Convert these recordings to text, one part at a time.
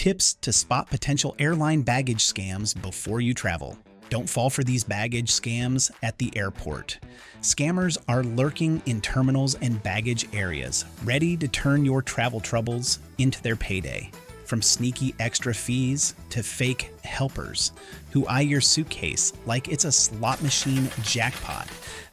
Tips to spot potential airline baggage scams before you travel. Don't fall for these baggage scams at the airport. Scammers are lurking in terminals and baggage areas, ready to turn your travel troubles into their payday. From sneaky extra fees to fake helpers who eye your suitcase like it's a slot machine jackpot,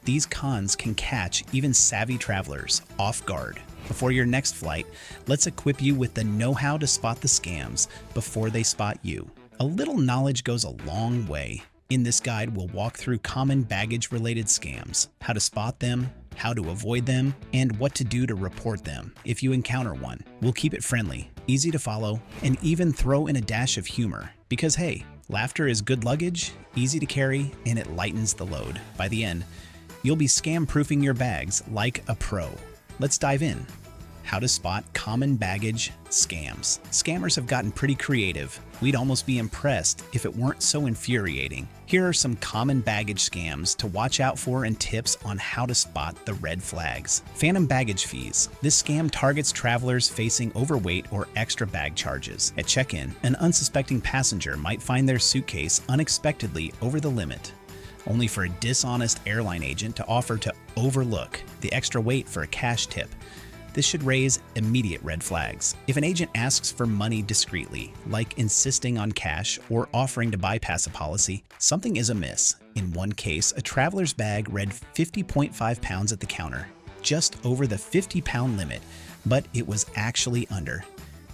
these cons can catch even savvy travelers off guard. Before your next flight, let's equip you with the know-how to spot the scams before they spot you. A little knowledge goes a long way. In this guide, we'll walk through common baggage-related scams, how to spot them, how to avoid them, and what to do to report them if you encounter one. We'll keep it friendly, easy to follow, and even throw in a dash of humor. Because hey, laughter is good luggage, easy to carry, and it lightens the load. By the end, you'll be scam-proofing your bags like a pro. Let's dive in. How to spot common baggage scams. Scammers have gotten pretty creative. We'd almost be impressed if it weren't so infuriating. Here are some common baggage scams to watch out for and tips on how to spot the red flags. Phantom baggage fees. This scam targets travelers facing overweight or extra bag charges. At check-in, an unsuspecting passenger might find their suitcase unexpectedly over the limit, only for a dishonest airline agent to offer to overlook the extra weight for a cash tip. This should raise immediate red flags. If an agent asks for money discreetly, like insisting on cash or offering to bypass a policy, something is amiss. In one case, a traveler's bag read 50.5 pounds at the counter, just over the 50-pound limit, but it was actually under.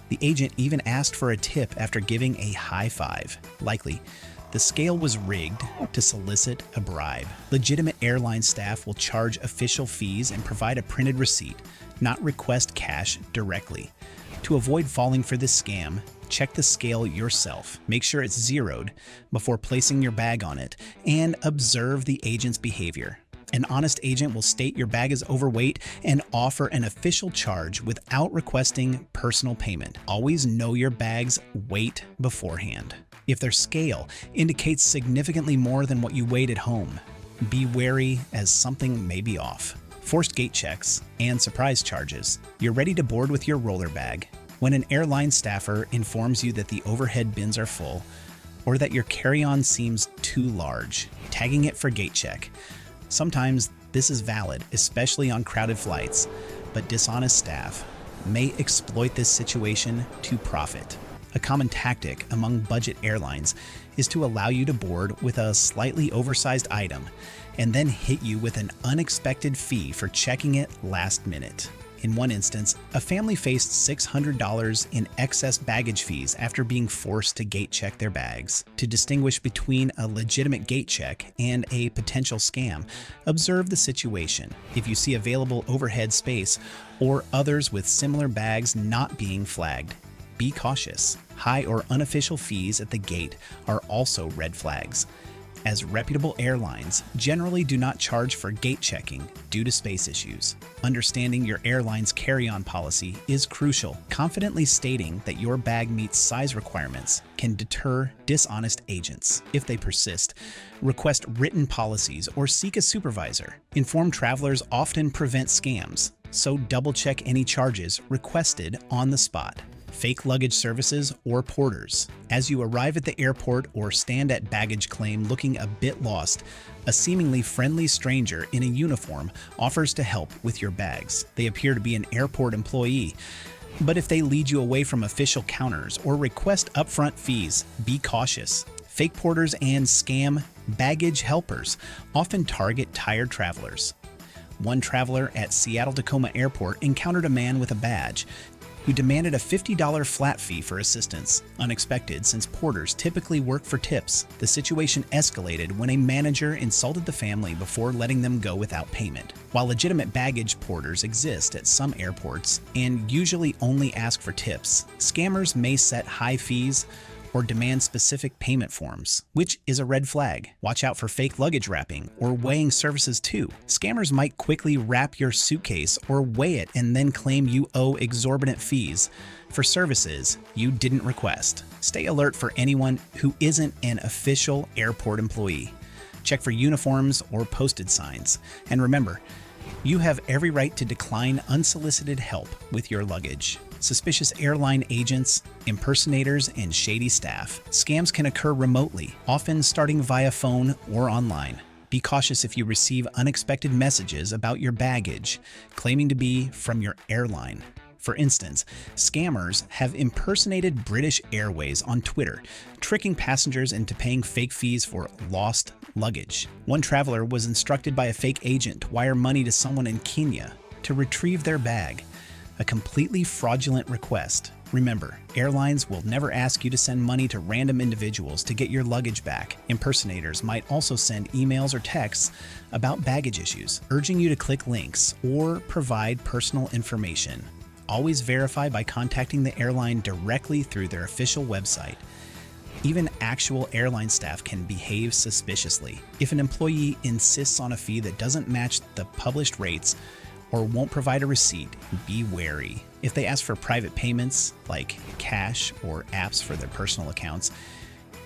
The agent even asked for a tip after giving a high five. Likely, the scale was rigged to solicit a bribe. Legitimate airline staff will charge official fees and provide a printed receipt, not request cash directly. To avoid falling for this scam, check the scale yourself. Make sure it's zeroed before placing your bag on it, and observe the agent's behavior. An honest agent will state your bag is overweight and offer an official charge without requesting personal payment. Always know your bag's weight beforehand. If their scale indicates significantly more than what you weighed at home, be wary as something may be off. Forced gate checks and surprise charges. You're ready to board with your roller bag when an airline staffer informs you that the overhead bins are full or that your carry-on seems too large, tagging it for gate check. Sometimes this is valid, especially on crowded flights, but dishonest staff may exploit this situation to profit. A common tactic among budget airlines is to allow you to board with a slightly oversized item and then hit you with an unexpected fee for checking it last minute. In one instance, a family faced $600 in excess baggage fees after being forced to gate check their bags. To distinguish between a legitimate gate check and a potential scam, observe the situation. If you see available overhead space or others with similar bags not being flagged, be cautious. High or unofficial fees at the gate are also red flags, as reputable airlines generally do not charge for gate checking due to space issues. Understanding your airline's carry-on policy is crucial. Confidently stating that your bag meets size requirements can deter dishonest agents. If they persist, request written policies or seek a supervisor. Informed travelers often prevent scams, so double-check any charges requested on the spot. Fake luggage services or porters. As you arrive at the airport or stand at baggage claim looking a bit lost, a seemingly friendly stranger in a uniform offers to help with your bags. They appear to be an airport employee, but if they lead you away from official counters or request upfront fees, be cautious. Fake porters and scam baggage helpers often target tired travelers. One traveler at Seattle-Tacoma Airport encountered a man with a badge who demanded a $50 flat fee for assistance. Unexpected, since porters typically work for tips. The situation escalated when a manager insulted the family before letting them go without payment. While legitimate baggage porters exist at some airports and usually only ask for tips, scammers may set high fees or demand specific payment forms, which is a red flag. Watch out for fake luggage wrapping or weighing services too. Scammers might quickly wrap your suitcase or weigh it and then claim you owe exorbitant fees for services you didn't request. Stay alert for anyone who isn't an official airport employee. Check for uniforms or posted signs. And remember, you have every right to decline unsolicited help with your luggage. suspicious airline agents, impersonators, and shady staff. Scams can occur remotely, often starting via phone or online. Be cautious if you receive unexpected messages about your baggage, claiming to be from your airline. For instance, scammers have impersonated British Airways on Twitter, tricking passengers into paying fake fees for lost luggage. One traveler was instructed by a fake agent to wire money to someone in Kenya to retrieve their bag, a completely fraudulent request. Remember, airlines will never ask you to send money to random individuals to get your luggage back. Impersonators might also send emails or texts about baggage issues, urging you to click links or provide personal information. Always verify by contacting the airline directly through their official website. Even actual airline staff can behave suspiciously. If an employee insists on a fee that doesn't match the published rates or won't provide a receipt, be wary. If they ask for private payments, like cash or apps for their personal accounts,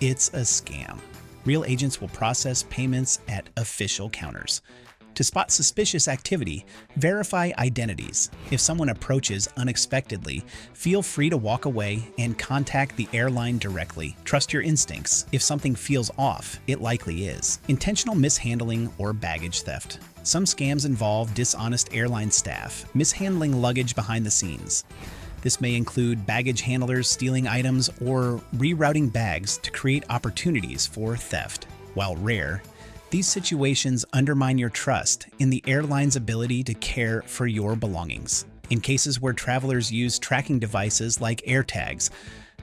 it's a scam. Real agents will process payments at official counters. To spot suspicious activity, verify identities. If someone approaches unexpectedly, feel free to walk away and contact the airline directly. Trust your instincts. If something feels off, it likely is. Intentional mishandling or baggage theft. Some scams involve dishonest airline staff, mishandling luggage behind the scenes. This may include baggage handlers stealing items or rerouting bags to create opportunities for theft. While rare, these situations undermine your trust in the airline's ability to care for your belongings. In cases where travelers use tracking devices like AirTags,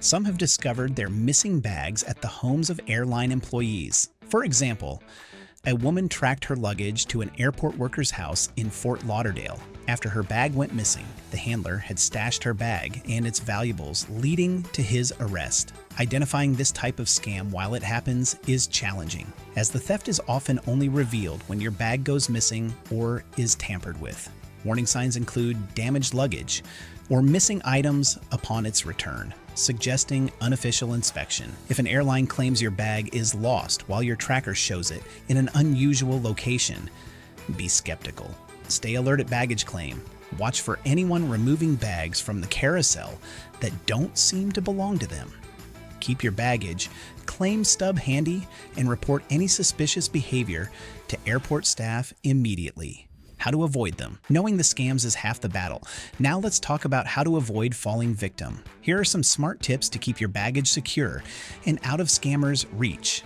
some have discovered their missing bags at the homes of airline employees. For example, a woman tracked her luggage to an airport worker's house in Fort Lauderdale. After her bag went missing, the handler had stashed her bag and its valuables, leading to his arrest. Identifying this type of scam while it happens is challenging, as the theft is often only revealed when your bag goes missing or is tampered with. Warning signs include damaged luggage or missing items upon its return, suggesting unofficial inspection. If an airline claims your bag is lost while your tracker shows it in an unusual location, be skeptical. Stay alert at baggage claim. Watch for anyone removing bags from the carousel that don't seem to belong to them. Keep your baggage claim stub handy and report any suspicious behavior to airport staff immediately. How to avoid them. Knowing the scams is half the battle. Now let's talk about how to avoid falling victim. Here are some smart tips to keep your baggage secure and out of scammers' reach.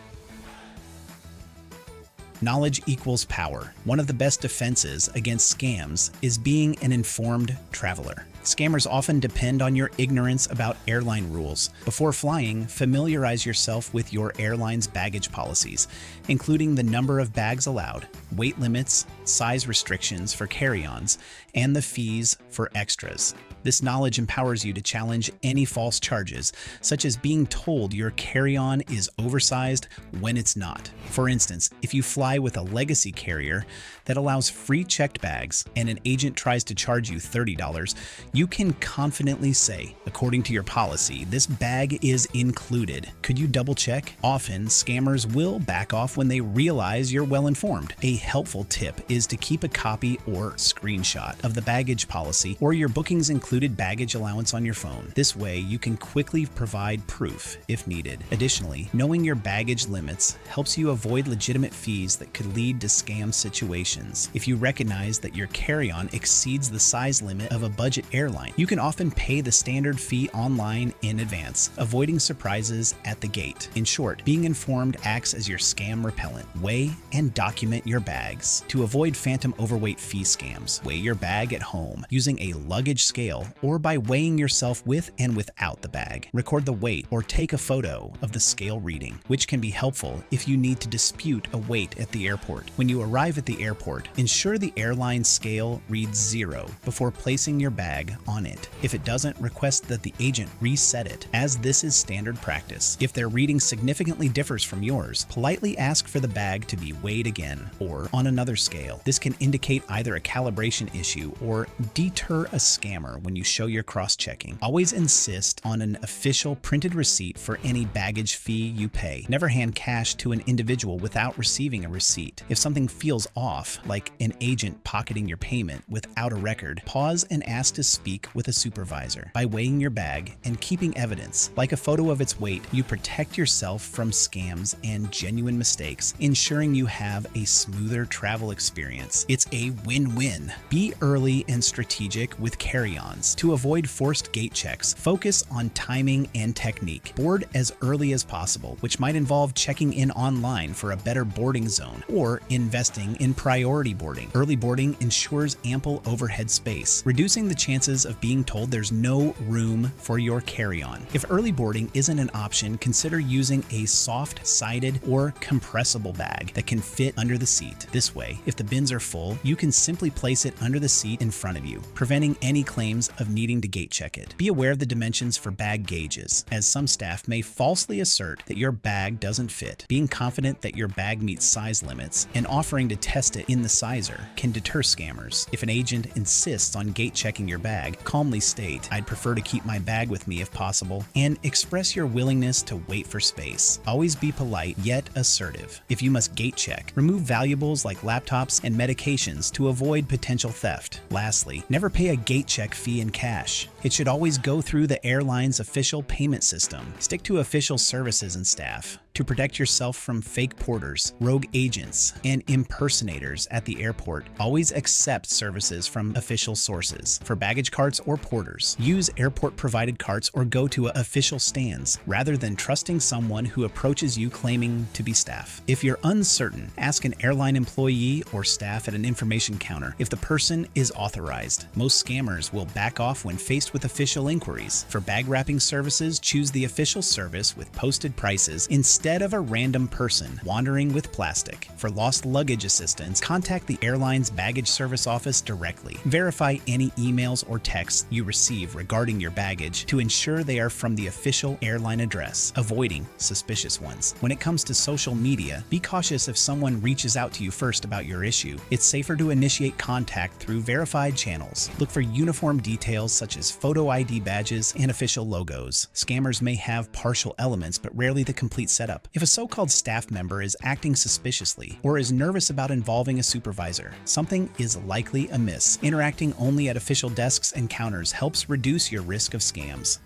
Knowledge equals power. One of the best defenses against scams is being an informed traveler. Scammers often depend on your ignorance about airline rules. Before flying, familiarize yourself with your airline's baggage policies, including the number of bags allowed, weight limits, size restrictions for carry-ons, and the fees for extras. This knowledge empowers you to challenge any false charges, such as being told your carry-on is oversized when it's not. For instance, if you fly with a legacy carrier that allows free checked bags and an agent tries to charge you $30, you can confidently say, according to your policy, this bag is included. Could you double check? Often, scammers will back off when they realize you're well informed. A helpful tip is to keep a copy or screenshot of the baggage policy or your bookings included baggage allowance on your phone. This way, you can quickly provide proof if needed. Additionally, knowing your baggage limits helps you avoid legitimate fees that could lead to scam situations. If you recognize that your carry-on exceeds the size limit of a budget airline, you can often pay the standard fee online in advance, avoiding surprises at the gate. In short, being informed acts as your scam repellent. Weigh and document your bags. To avoid phantom overweight fee scams, weigh your bag at home using a luggage scale or by weighing yourself with and without the bag. Record the weight or take a photo of the scale reading, which can be helpful if you need to dispute a weight at the airport. When you arrive at the airport, ensure the airline scale reads 0 before placing your bag on it. If it doesn't, request that the agent reset it, as this is standard practice. If their reading significantly differs from yours, politely ask for the bag to be weighed again or on another scale. This can indicate either a calibration issue or deter a scammer when you show your cross-checking. Always insist on an official printed receipt for any baggage fee you pay. Never hand cash to an individual without receiving a receipt. If something feels off, like an agent pocketing your payment without a record, pause and ask to speak with a supervisor. By weighing your bag and keeping evidence, like a photo of its weight, you protect yourself from scams and genuine mistakes, ensuring you have a smoother travel experience. It's a win-win. Be early and strategic with carry-ons. To avoid forced gate checks, focus on timing and technique. Board as early as possible, which might involve checking in online for a better boarding zone or investing in priority boarding. Early boarding ensures ample overhead space, reducing the chances of being told there's no room for your carry-on. If early boarding isn't an option, consider using a soft-sided or compressible bag that can fit under the seat. This way, if the bins are full, you can simply place it under the seat in front of you, preventing any claims of needing to gate check it. Be aware of the dimensions for bag gauges, as some staff may falsely assert that your bag doesn't fit. Being confident that your bag meets size limits and offering to test it in the sizer can deter scammers. If an agent insists on gate checking your bag, calmly state, "I'd prefer to keep my bag with me if possible," and express your willingness to wait for space. Always be polite yet assertive. If you must gate check, remove valuables like laptops and medications to avoid potential theft. Lastly, never pay a gate check fee in cash. It should always go through the airline's official payment system. Stick to official services and staff. To protect yourself from fake porters, rogue agents, and impersonators at the airport, always accept services from official sources. For baggage carts or porters, use airport-provided carts or go to official stands, rather than trusting someone who approaches you claiming to be staff. If you're uncertain, ask an airline employee or staff at an information counter if the person is authorized. Most scammers will back off when faced with official inquiries. For bag wrapping services, choose the official service with posted prices instead of a random person wandering with plastic. For lost luggage assistance, contact the airline's baggage service office directly. Verify any emails or texts you receive regarding your baggage to ensure they are from the official airline address, avoiding suspicious ones. When it comes to social media, be cautious if someone reaches out to you first about your issue. It's safer to initiate contact through verified channels. Look for uniform details such as photo ID badges and official logos. Scammers may have partial elements, but rarely the complete setup. If a so-called staff member is acting suspiciously or is nervous about involving a supervisor, something is likely amiss. Interacting only at official desks and counters helps reduce your risk of scams.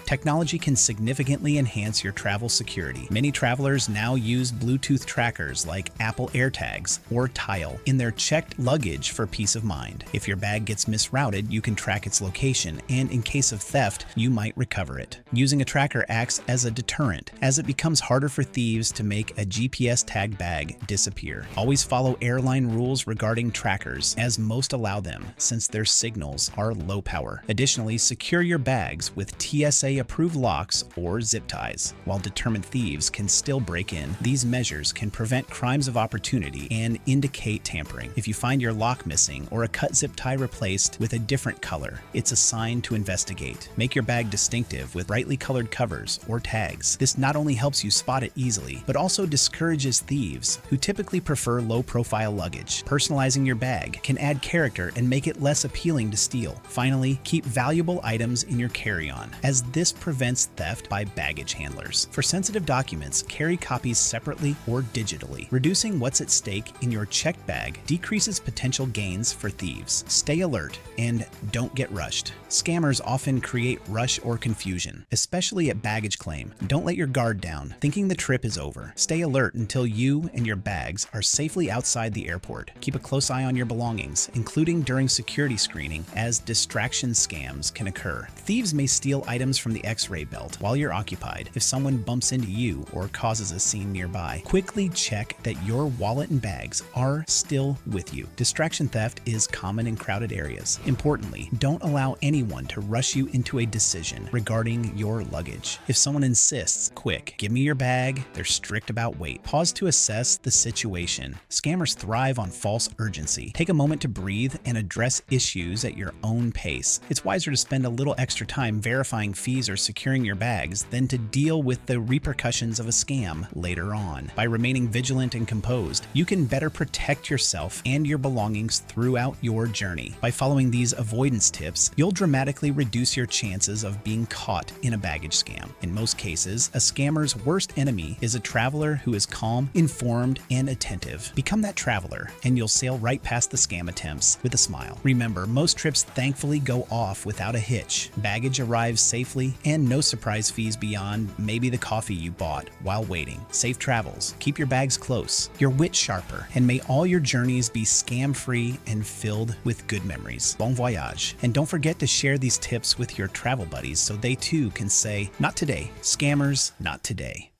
Technology can significantly enhance your travel security. Many travelers now use Bluetooth trackers like Apple AirTags or Tile in their checked luggage for peace of mind. If your bag gets misrouted, you can track its location, and in case of theft, you might recover it. Using a tracker acts as a deterrent, as it becomes harder for thieves to make a GPS-tagged bag disappear. Always follow airline rules regarding trackers, as most allow them, since their signals are low power. Additionally, secure your bags with TSA-approved locks or zip ties. While determined thieves can still break in, these measures can prevent crimes of opportunity and indicate tampering. If you find your lock missing or a cut zip tie replaced with a different color, it's a sign to investigate. Make your bag distinctive with brightly colored covers or tags. This not only helps you spot it easily, but also discourages thieves who typically prefer low-profile luggage. Personalizing your bag can add character and make it less appealing to steal. Finally, keep valuable items in your carry-on, as this prevents theft by baggage handlers. For sensitive documents, carry copies separately or digitally. Reducing what's at stake in your checked bag decreases potential gains for thieves. Stay alert and don't get rushed. Scammers often create rush or confusion, especially at baggage claim. Don't let your guard down, thinking the trip is over. Stay alert until you and your bags are safely outside the airport. Keep a close eye on your belongings, including during security screening, as distraction scams can occur. Thieves may steal items from the X-ray belt while you're occupied. If someone bumps into you or causes a scene nearby, quickly check that your wallet and bags are still with you. Distraction theft is common in crowded areas. Importantly, don't allow anyone to rush you into a decision regarding your luggage. If someone insists, "Quick, give me your bag," they're strict about weight. Pause to assess the situation. Scammers thrive on false urgency. Take a moment to breathe and address issues at your own pace. It's wiser to spend a little extra time verifying fees or securing your bags than to deal with the repercussions of a scam later on. By remaining vigilant and composed, you can better protect yourself and your belongings throughout your journey. By following these avoidance tips, you'll dramatically reduce your chances of being caught in a baggage scam. In most cases, a scammer's worst enemy is a traveler who is calm, informed, and attentive. Become that traveler, and you'll sail right past the scam attempts with a smile. Remember, most trips thankfully go off without a hitch. Baggage arrives safely, and no surprise fees beyond maybe the coffee you bought while waiting. Safe travels. Keep your bags close, your wit sharper, and may all your journeys be scam-free and filled with good memories. Bon voyage. And don't forget to share these tips with your travel buddies so they too can say, "Not today. Scammers, not today."